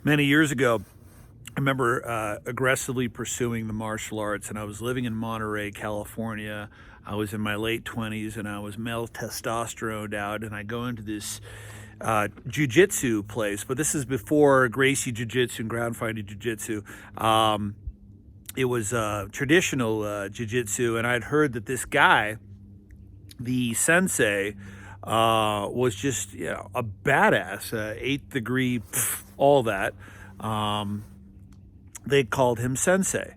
Many years ago, I remember aggressively pursuing the martial arts, and I was living in Monterey, California. I was in my late 20s, and I was male testosterone out, and I go into this jiu-jitsu place, but this is before Gracie Jiu-Jitsu and ground fighting Jiu-Jitsu. It was traditional Jiu-Jitsu, and I'd heard that this guy, the sensei, was just a badass, eighth degree, all that. They called him sensei.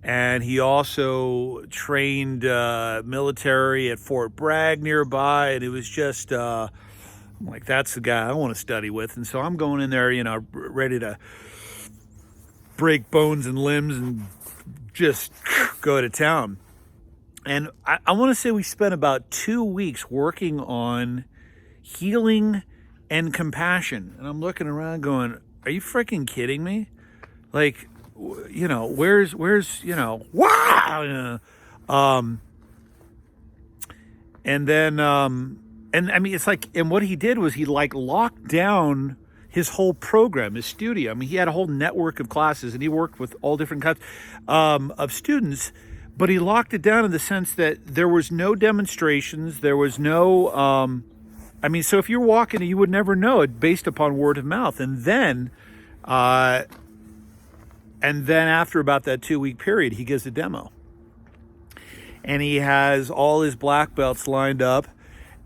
And he also trained military at Fort Bragg nearby, and it was just I'm like, that's the guy I want to study with. And so I'm going in there, ready to break bones and limbs and just go to town. And I want to say we spent about 2 weeks working on healing and compassion. And I'm looking around going, are you freaking kidding me? Like, where's, wow. And then, and I mean, it's like, and what he did was he locked down his whole program, his studio. I mean, he had a whole network of classes, and he worked with all different kinds of students, but he locked it down in the sense that there was no demonstrations. There was no, so if you're walking, you would never know it based upon word of mouth. And then after about that 2-week period, he gives a demo. And he has all his black belts lined up,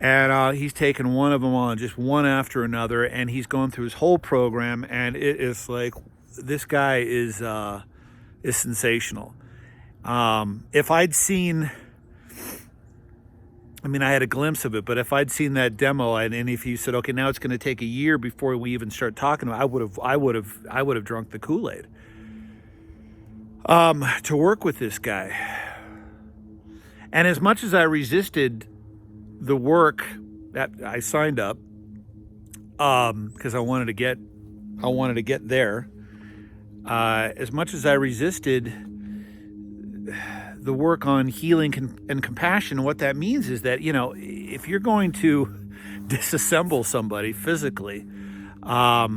and he's taken one of them on, just one after another, and he's going through his whole program, and it is like, this guy is sensational. If I'd seen, I had a glimpse of it, but if I'd seen that demo, and if you said, okay, now it's going to take a year before we even start talking about it, I would have drunk the Kool-Aid. To work with this guy. And as much as I resisted the work that I signed up, because I wanted to get there, as much as I resisted the work on healing and compassion, what that means is that, if you're going to disassemble somebody physically, not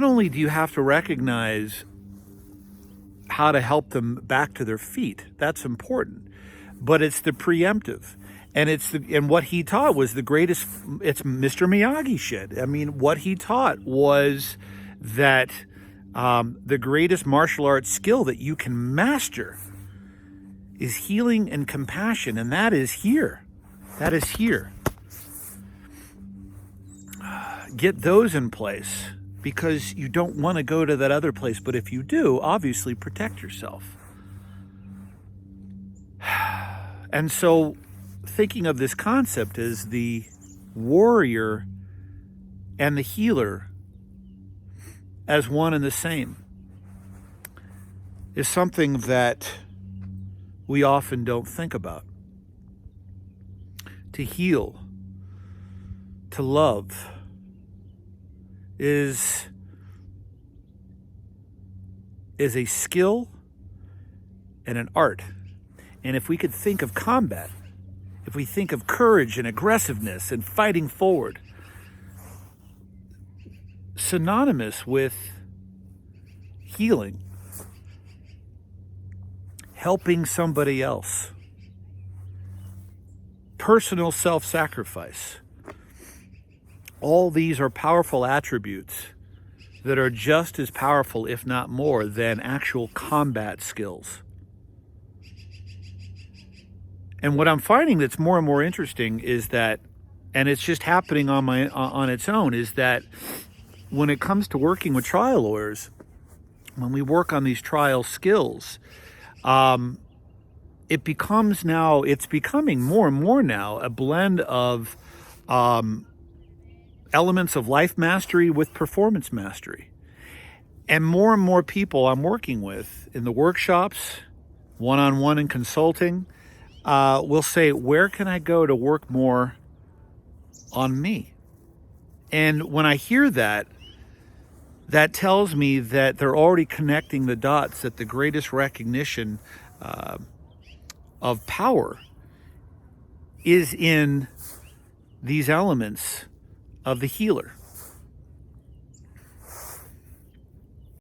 only do you have to recognize how to help them back to their feet, that's important, but it's the preemptive. And what he taught was the greatest, it's Mr. Miyagi shit. I mean, what he taught was that the greatest martial arts skill that you can master is healing and compassion, and that is here. That is here. Get those in place, because you don't want to go to that other place. But if you do, obviously protect yourself. And so thinking of this concept as the warrior and the healer as one and the same is something that we often don't think about. To heal, to love, is a skill and an art. And if we could think of combat, if we think of courage and aggressiveness and fighting forward, synonymous with healing, helping somebody else, personal self-sacrifice, all these are powerful attributes that are just as powerful, if not more, than actual combat skills. And what I'm finding that's more and more interesting is that, and it's just happening on its own, is that when it comes to working with trial lawyers, when we work on these trial skills, it's becoming more and more now a blend of elements of life mastery with performance mastery. And more people I'm working with in the workshops, one-on-one in consulting, will say, where can I go to work more on me? And when I hear that, that tells me that they're already connecting the dots, that the greatest recognition of power is in these elements of the healer.